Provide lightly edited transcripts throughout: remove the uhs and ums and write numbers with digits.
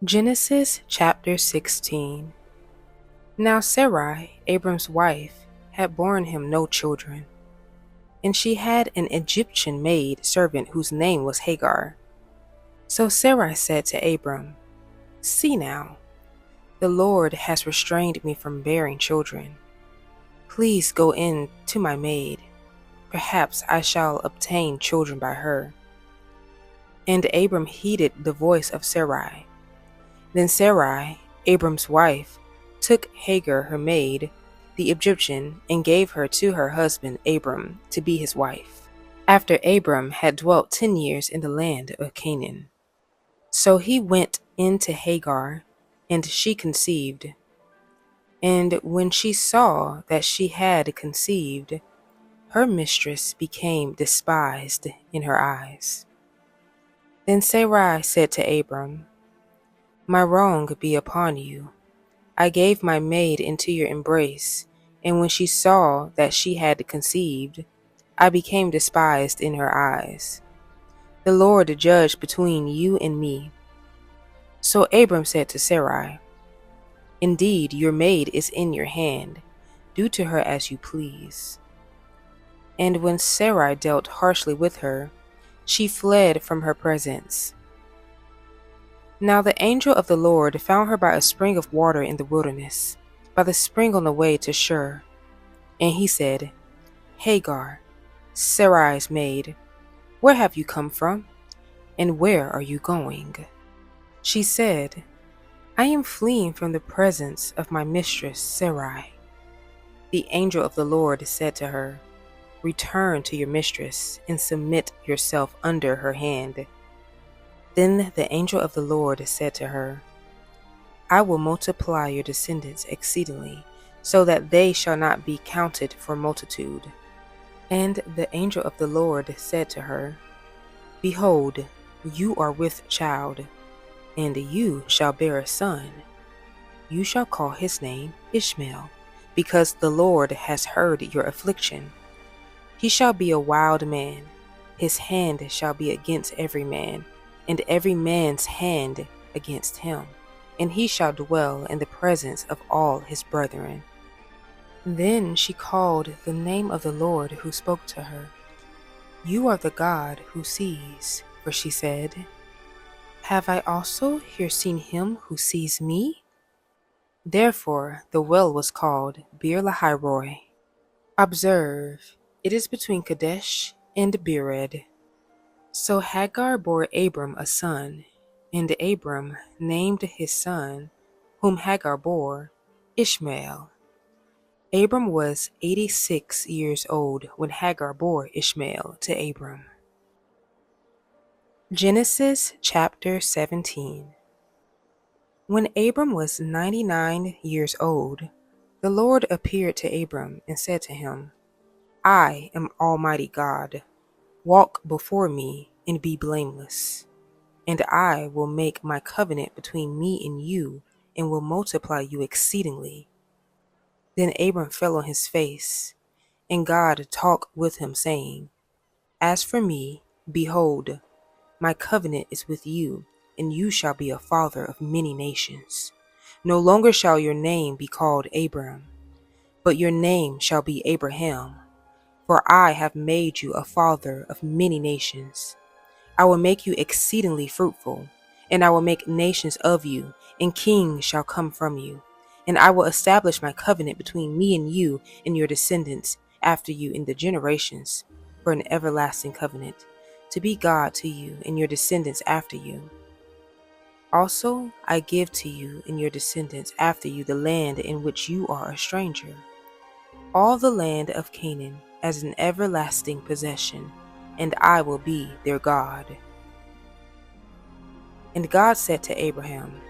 Genesis chapter 16. Now Sarai, Abram's wife, had borne him no children, and she had an Egyptian maid servant whose name was Hagar. So Sarai said to Abram, "See now, the Lord has restrained me from bearing children. Please go in to my maid. Perhaps I shall obtain children by her." And Abram heeded the voice of Sarai. Then Sarai, Abram's wife, took Hagar her maid, the Egyptian, and gave her to her husband Abram to be his wife, after Abram had dwelt 10 years in the land of Canaan. So he went in to Hagar, and she conceived. And when she saw that she had conceived, her mistress became despised in her eyes. Then Sarai said to Abram, "My wrong be upon you. I gave my maid into your embrace, and when she saw that she had conceived, I became despised in her eyes. The Lord judge between you and me." So Abram said to Sarai, "Indeed, your maid is in your hand. Do to her as you please." And when Sarai dealt harshly with her, she fled from her presence. Now the angel of the Lord found her by a spring of water in the wilderness, by the spring on the way to Shur. And he said, "Hagar, Sarai's maid, where have you come from, and where are you going?" She said, "I am fleeing from the presence of my mistress Sarai." The angel of the Lord said to her, "Return to your mistress, and submit yourself under her hand." Then the angel of the Lord said to her, "I will multiply your descendants exceedingly, so that they shall not be counted for multitude." And the angel of the Lord said to her, "Behold, you are with child, and you shall bear a son. You shall call his name Ishmael, because the Lord has heard your affliction. He shall be a wild man. His hand shall be against every man, and every man's hand against him, and he shall dwell in the presence of all his brethren." Then she called the name of the Lord who spoke to her. "You are the God who sees," for she said, "Have I also here seen him who sees me?" Therefore the well was called Bir Lahairoi. Observe, it is between Kadesh and Bered. So Hagar bore Abram a son, and Abram named his son, whom Hagar bore, Ishmael. Abram was 86 years old when Hagar bore Ishmael to Abram. Genesis chapter 17. When Abram was 99 years old, the Lord appeared to Abram and said to him, "I am Almighty God. Walk before me and be blameless, and I will make my covenant between me and you, and will multiply you exceedingly." Then Abram fell on his face, and God talked with him, saying, "As for me, behold, my covenant is with you, and you shall be a father of many nations. No longer shall your name be called Abram, but your name shall be Abraham. For I have made you a father of many nations. I will make you exceedingly fruitful, and I will make nations of you, and kings shall come from you. And I will establish my covenant between me and you and your descendants after you in the generations, for an everlasting covenant, to be God to you and your descendants after you. Also I give to you and your descendants after you the land in which you are a stranger, all the land of Canaan, as an everlasting possession, and I will be their God." And God said to Abraham,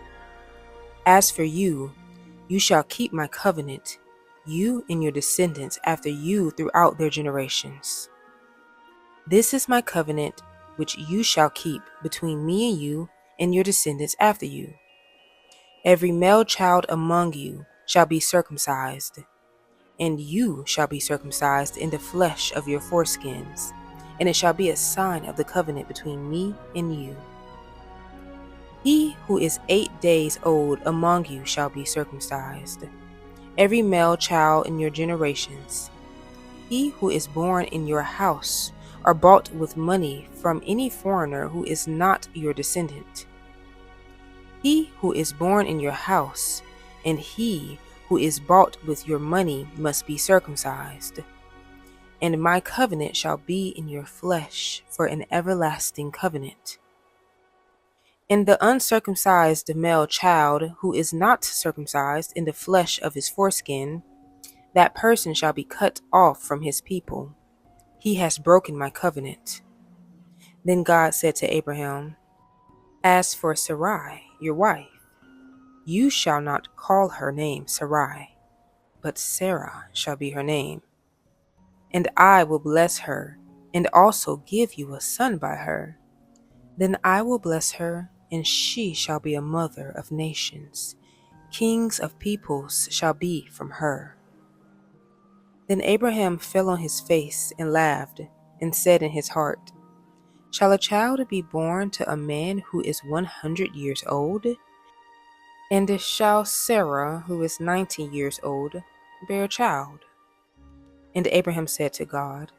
"As for you, you shall keep my covenant, you and your descendants after you throughout their generations. This is my covenant which you shall keep between me and you and your descendants after you. Every male child among you shall be circumcised, and you shall be circumcised in the flesh of your foreskins, and it shall be a sign of the covenant between me and you. He who is 8 days old among you shall be circumcised, every male child in your generations. He who is born in your house or bought with money from any foreigner who is not your descendant. He who is born in your house and he who is bought with your money must be circumcised. And my covenant shall be in your flesh for an everlasting covenant. And the uncircumcised male child who is not circumcised in the flesh of his foreskin, that person shall be cut off from his people. He has broken my covenant. Then God said to Abraham, As for Sarai, your wife, you shall not call her name Sarai, but Sarah shall be her name. And I will bless her, and also give you a son by her. Then I will bless her, and she shall be a mother of nations. Kings of peoples shall be from her. Then Abraham fell on his face and laughed, and said in his heart, Shall a child be born to a man who is 100 years old? And shall Sarah, who is 90 years old, bear a child? And Abraham said to God,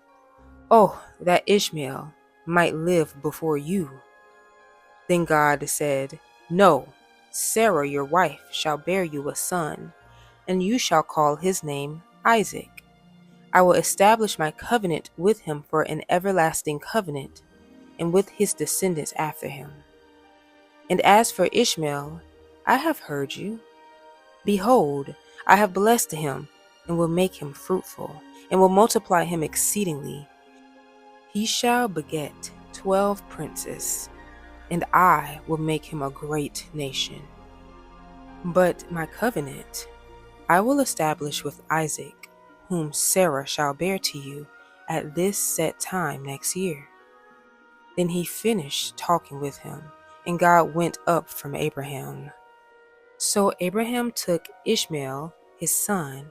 Oh, that Ishmael might live before you. Then God said, No, Sarah your wife shall bear you a son, and you shall call his name Isaac. I will establish my covenant with him for an everlasting covenant, and with his descendants after him. And as for Ishmael, I have heard you. Behold, I have blessed him, and will make him fruitful, and will multiply him exceedingly. He shall beget 12 princes, and I will make him a great nation. But my covenant I will establish with Isaac, whom Sarah shall bear to you at this set time next year. Then he finished talking with him, and God went up from Abraham. So Abraham took Ishmael, his son,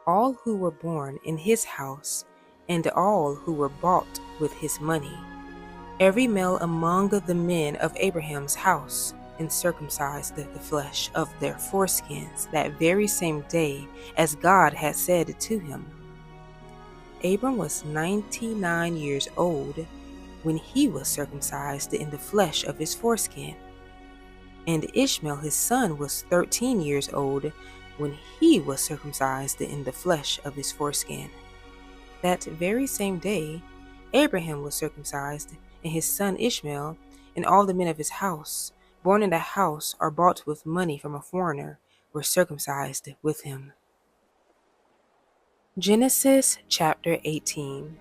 all who were born in his house, and all who were bought with his money, every male among the men of Abraham's house, and circumcised the flesh of their foreskins that very same day, as God had said to him. Abram was 99 years old when he was circumcised in the flesh of his foreskin. And Ishmael his son was 13 years old when he was circumcised in the flesh of his foreskin. That very same day, Abraham was circumcised, and his son Ishmael, and all the men of his house, born in the house or bought with money from a foreigner, were circumcised with him. Genesis chapter 18.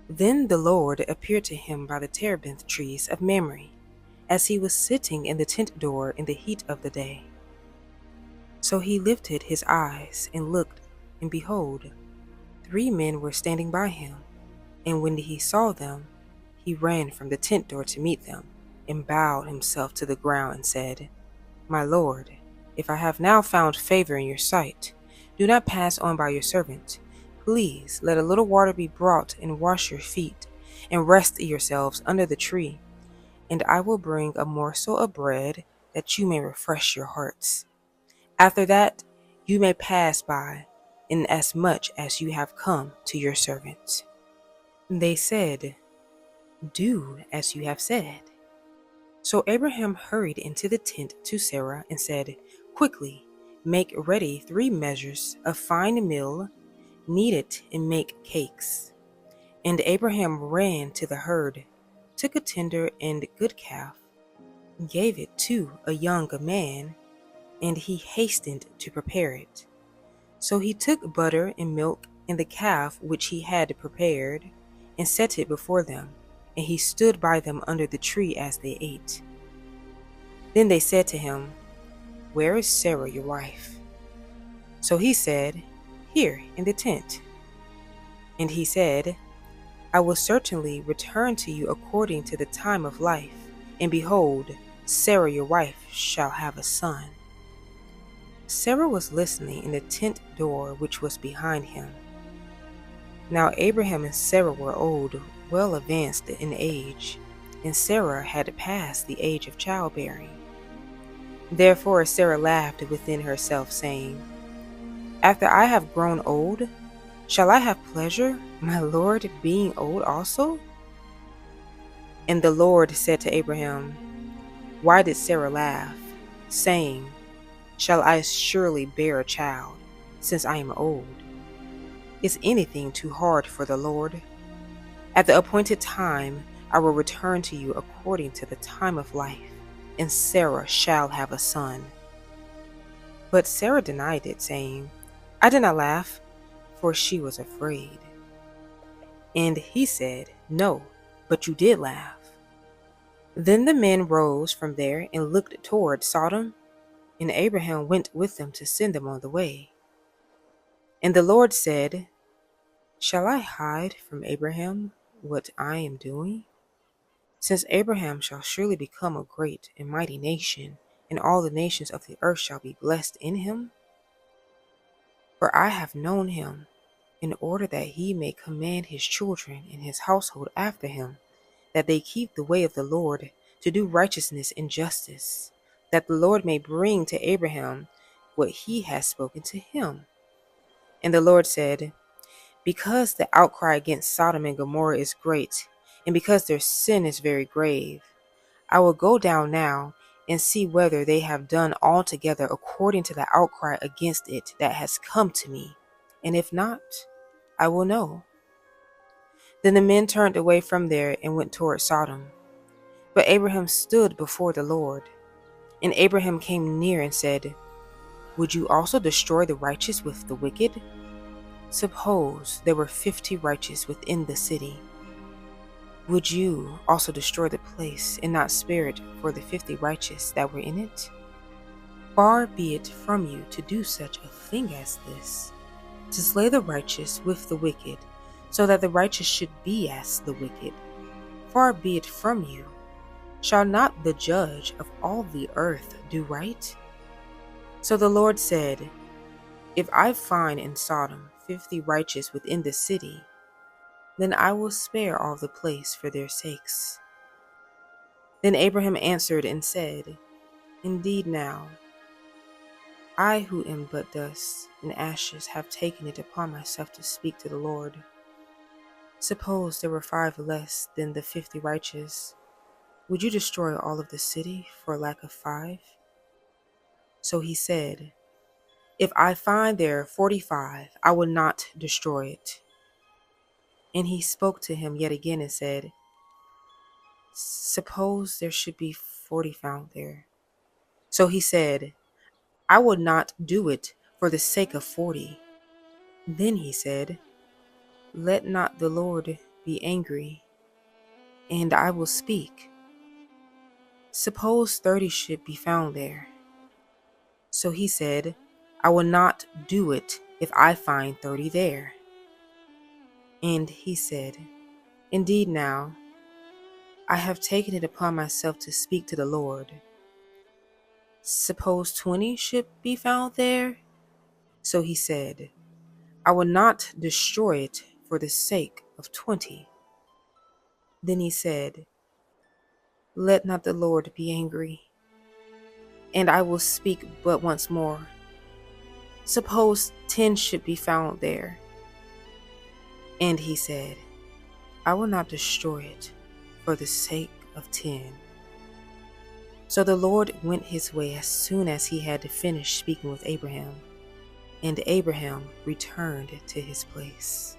Then the Lord appeared to him by the terebinth trees of Mamre, as he was sitting in the tent door in the heat of the day. So he lifted his eyes and looked, and behold, 3 men were standing by him. And when he saw them, he ran from the tent door to meet them, and bowed himself to the ground and said, My Lord, if I have now found favor in your sight, do not pass on by your servant. Please let a little water be brought and wash your feet, and rest yourselves under the tree, and I will bring a morsel of bread that you may refresh your hearts. After that, you may pass by, inasmuch as you have come to your servant. They said, Do as you have said. So Abraham hurried into the tent to Sarah and said, Quickly, make ready 3 measures of fine meal, knead it and make cakes. And Abraham ran to the herd, took a tender and good calf, gave it to a young man, and he hastened to prepare it. So he took butter and milk and the calf which he had prepared, and set it before them, and he stood by them under the tree as they ate. Then they said to him, Where is Sarah your wife? So he said, Here in the tent. And he said, I will certainly return to you according to the time of life, and behold, Sarah your wife shall have a son. Sarah was listening in the tent door which was behind him. Now Abraham and Sarah were old, well advanced in age, and Sarah had passed the age of childbearing. Therefore Sarah laughed within herself, saying, After I have grown old, shall I have pleasure, my Lord being old also? And the Lord said to Abraham, Why did Sarah laugh, saying, Shall I surely bear a child, since I am old? Is anything too hard for the Lord? At the appointed time I will return to you according to the time of life, and Sarah shall have a son. But Sarah denied it, saying, I did not laugh, for she was afraid. And he said, No, but you did laugh. Then the men rose from there and looked toward Sodom, and Abraham went with them to send them on the way. And the Lord said, Shall I hide from Abraham what I am doing? Since Abraham shall surely become a great and mighty nation, and all the nations of the earth shall be blessed in him. For I have known him, in order that he may command his children and his household after him, that they keep the way of the Lord, to do righteousness and justice, that the Lord may bring to Abraham what he has spoken to him. And the Lord said, Because the outcry against Sodom and Gomorrah is great, and because their sin is very grave, I will go down now and see whether they have done altogether according to the outcry against it that has come to me, and if not, I will know. Then the men turned away from there and went toward Sodom. But Abraham stood before the Lord. And Abraham came near and said, Would you also destroy the righteous with the wicked? Suppose there were 50 righteous within the city. Would you also destroy the place and not spare it for the 50 righteous that were in it? Far be it from you to do such a thing as this, to slay the righteous with the wicked, so that the righteous should be as the wicked. Far be it from you. Shall not the judge of all the earth do right? So the Lord said, If I find in Sodom 50 righteous within the city, then I will spare all the place for their sakes. Then Abraham answered and said, Indeed now, I who am but dust and ashes have taken it upon myself to speak to the Lord. Suppose there were 5 less than the 50 righteous. Would you destroy all of the city for lack of 5? So he said, If I find there 45, I will not destroy it. And he spoke to him yet again and said, Suppose there should be 40 found there. So he said, I will not do it for the sake of 40. Then he said, Let not the Lord be angry, and I will speak. Suppose 30 should be found there. So he said, I will not do it if I find 30 there. And he said, Indeed now, I have taken it upon myself to speak to the Lord. Suppose 20 should be found there? So he said, I will not destroy it for the sake of 20. Then he said, Let not the Lord be angry, and I will speak but once more. Suppose 10 should be found there. And he said, I will not destroy it for the sake of 10. So the Lord went his way as soon as he had finished speaking with Abraham, and Abraham returned to his place.